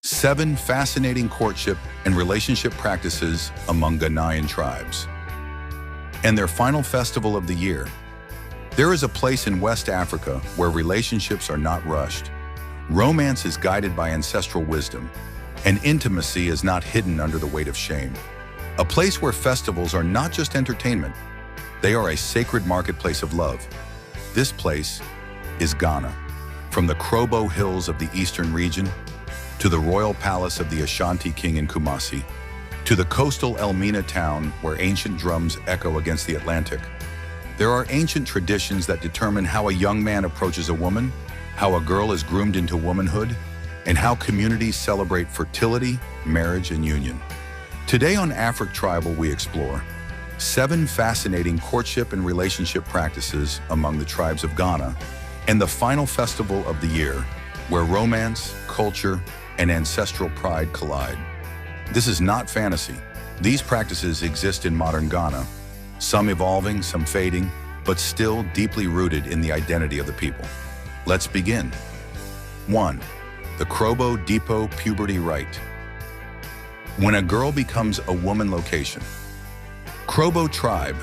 7 fascinating courtship and relationship practices among Ghanaian tribes. And their final festival of the year. There is a place in West Africa where relationships are not rushed. Romance is guided by ancestral wisdom, and intimacy is not hidden under the weight of shame. A place where festivals are not just entertainment, they are a sacred marketplace of love. This place is Ghana. From the Krobo Hills of the eastern region, to the royal palace of the Ashanti king in Kumasi, to the coastal Elmina town where ancient drums echo against the Atlantic, there are ancient traditions that determine how a young man approaches a woman, how a girl is groomed into womanhood, and how communities celebrate fertility, marriage, and union. Today on Africa Tribal, we explore 7 fascinating courtship and relationship practices among the tribes of Ghana, and the final festival of the year, where romance, culture, and ancestral pride collide. This is not fantasy. These practices exist in modern Ghana, some evolving, some fading, but still deeply rooted in the identity of the people. Let's begin. 1. The Krobo Depot Puberty Rite. When a girl becomes a woman location. Krobo Tribe,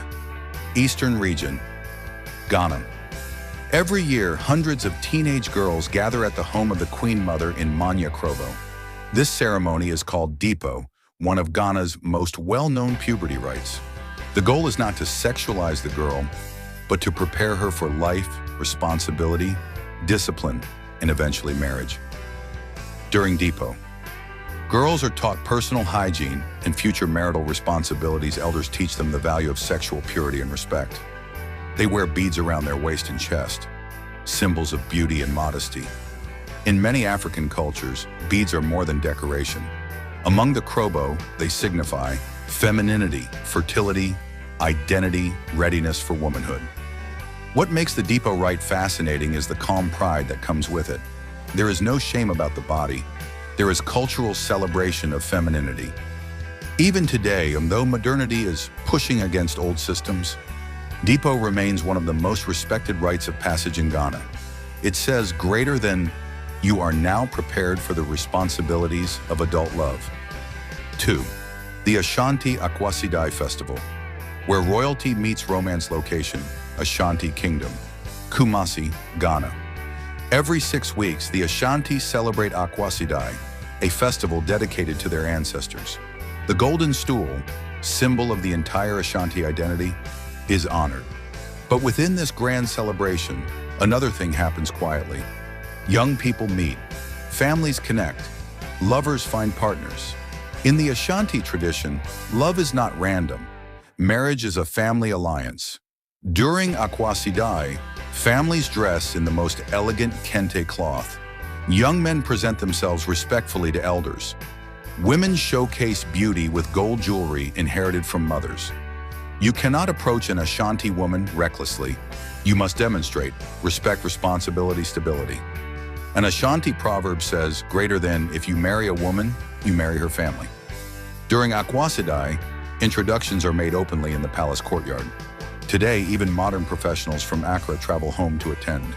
Eastern Region, Ghana. Every year, hundreds of teenage girls gather at the home of the Queen Mother in Manya Krobo. This ceremony is called Depot, one of Ghana's most well-known puberty rites. The goal is not to sexualize the girl, but to prepare her for life, responsibility, discipline, and eventually marriage. During Depot, girls are taught personal hygiene and future marital responsibilities. Elders teach them the value of sexual purity and respect. They wear beads around their waist and chest, symbols of beauty and modesty. In many African cultures, beads are more than decoration. Among the Krobo, they signify femininity, fertility, identity, readiness for womanhood. What makes the Depot rite fascinating is the calm pride that comes with it. There is no shame about the body. There is cultural celebration of femininity. Even today, though modernity is pushing against old systems, Depot remains one of the most respected rites of passage in Ghana. It says greater than you are now prepared for the responsibilities of adult love. 2. The Ashanti Akwasidai Festival, where royalty meets romance location, Ashanti Kingdom, Kumasi, Ghana. Every 6 weeks, the Ashanti celebrate Akwasidai, a festival dedicated to their ancestors. The golden stool, symbol of the entire Ashanti identity, is honored. But within this grand celebration, another thing happens quietly. Young people meet, families connect, lovers find partners. In the Ashanti tradition, love is not random. Marriage is a family alliance. During Akwasidai, families dress in the most elegant kente cloth. Young men present themselves respectfully to elders. Women showcase beauty with gold jewelry inherited from mothers. You cannot approach an Ashanti woman recklessly. You must demonstrate respect, responsibility, stability. An Ashanti proverb says, greater than if you marry a woman, you marry her family. During Akwasidai, introductions are made openly in the palace courtyard. Today, even modern professionals from Accra travel home to attend.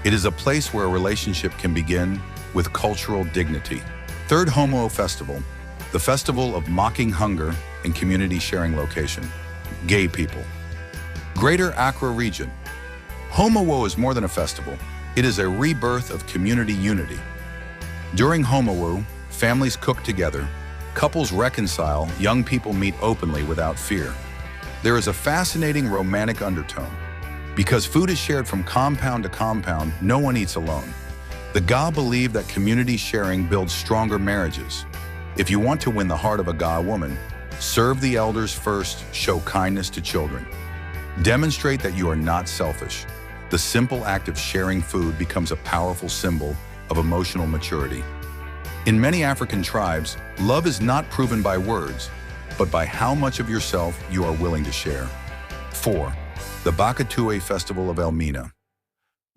It is a place where a relationship can begin with cultural dignity. 3rd Homo Festival, the festival of mocking hunger and community sharing location. Gay people. Greater Accra Region. Homowo is more than a festival. It is a rebirth of community unity. During Homowo, families cook together, couples reconcile, young people meet openly without fear. There is a fascinating romantic undertone. Because food is shared from compound to compound, no one eats alone. The Ga believe that community sharing builds stronger marriages. If you want to win the heart of a Ga woman, serve the elders first, show kindness to children. Demonstrate that you are not selfish. The simple act of sharing food becomes a powerful symbol of emotional maturity. In many African tribes, love is not proven by words, but by how much of yourself you are willing to share. 4. The Bakatue Festival of Elmina.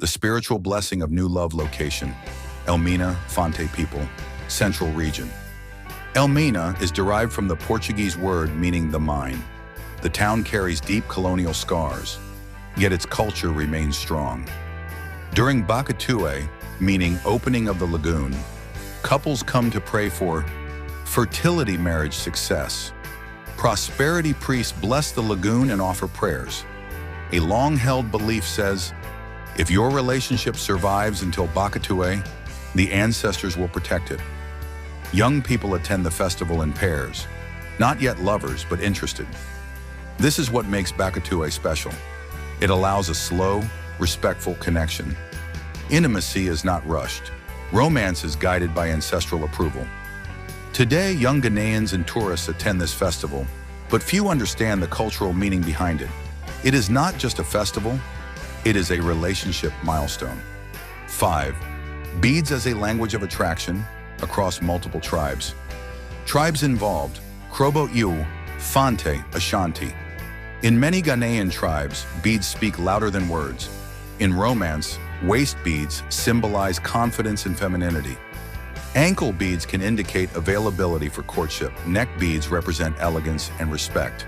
The spiritual blessing of new love location, Elmina, Fonte people, Central Region. Elmina is derived from the Portuguese word meaning the mine. The town carries deep colonial scars, yet its culture remains strong. During Bakatue, meaning opening of the lagoon, Couples come to pray for fertility, marriage success. Prosperity priests bless the lagoon and offer prayers. A long-held belief says, if your relationship survives until Bakatue, the ancestors will protect it. Young people attend the festival in pairs, not yet lovers, but interested. This is what makes Bakatue special. It allows a slow, respectful connection. Intimacy is not rushed. Romance is guided by ancestral approval. Today, young Ghanaians and tourists attend this festival, but few understand the cultural meaning behind it. It is not just a festival, it is a relationship milestone. 5. Beads as a language of attraction across multiple tribes. Tribes involved: Krobo Iu, Fante, Ashanti. In many Ghanaian tribes, beads speak louder than words. In romance, waist beads symbolize confidence and femininity. Ankle beads can indicate availability for courtship. Neck beads represent elegance and respect.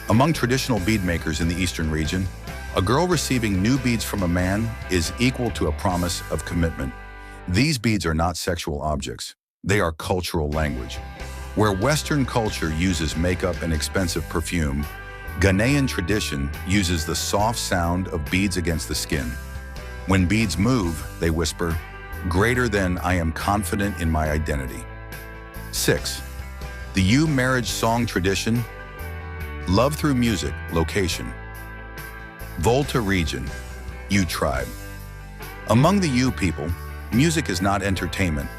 Among traditional bead makers in the Eastern region, a girl receiving new beads from a man is equal to a promise of commitment. These beads are not sexual objects. They are cultural language. Where Western culture uses makeup and expensive perfume, Ghanaian tradition uses the soft sound of beads against the skin. When beads move, they whisper, "Greater than I am confident in my identity." 6. The U marriage song tradition. Love through music, location. Volta region, U tribe. Among the U people, music is not entertainment.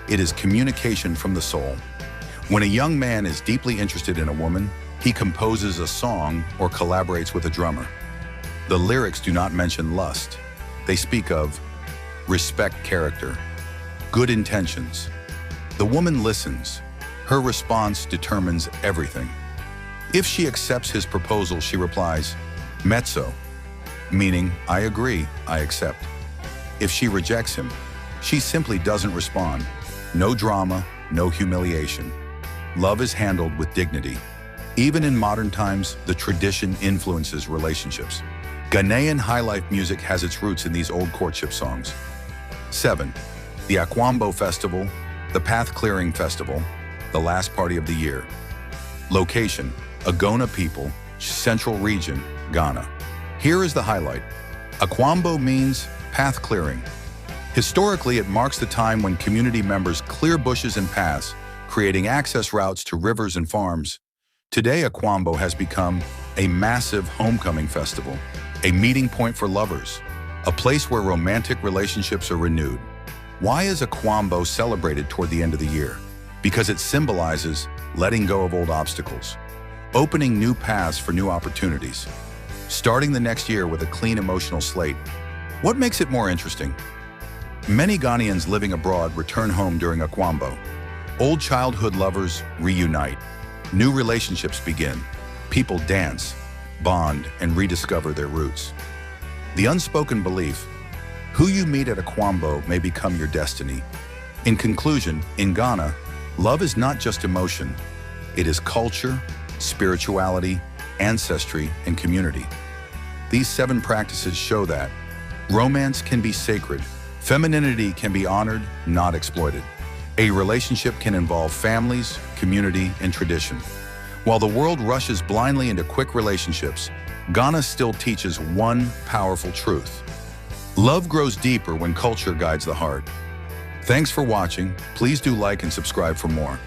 It is communication from the soul. When a young man is deeply interested in a woman, he composes a song or collaborates with a drummer. The lyrics do not mention lust. They speak of respect, character, good intentions. The woman listens. Her response determines everything. If she accepts his proposal, she replies, "Mezzo," meaning, "I agree, I accept." If she rejects him, she simply doesn't respond. No drama, no humiliation. Love is handled with dignity. Even in modern times, the tradition influences relationships. Ghanaian highlife music has its roots in these old courtship songs. 7. The Akwambo Festival, the Path Clearing Festival, the last party of the year. Location: Agona people, Central Region, Ghana. Here is the highlight. Akwambo means path clearing. Historically, it marks the time when community members clear bushes and paths, creating access routes to rivers and farms. Today, Akwambo has become a massive homecoming festival, a meeting point for lovers, a place where romantic relationships are renewed. Why is Akwambo celebrated toward the end of the year? Because it symbolizes letting go of old obstacles, opening new paths for new opportunities, starting the next year with a clean emotional slate. What makes it more interesting? Many Ghanaians living abroad return home during Akwambo. Old childhood lovers reunite. New relationships begin. People dance, bond, and rediscover their roots. The unspoken belief: who you meet at Akwambo may become your destiny. In conclusion, in Ghana, love is not just emotion. It is culture, spirituality, ancestry, and community. These 7 practices show that romance can be sacred, femininity can be honored, not exploited. A relationship can involve families, community, and tradition. While the world rushes blindly into quick relationships, Ghana still teaches one powerful truth: love grows deeper when culture guides the heart. Thanks for watching. Please do like and subscribe for more.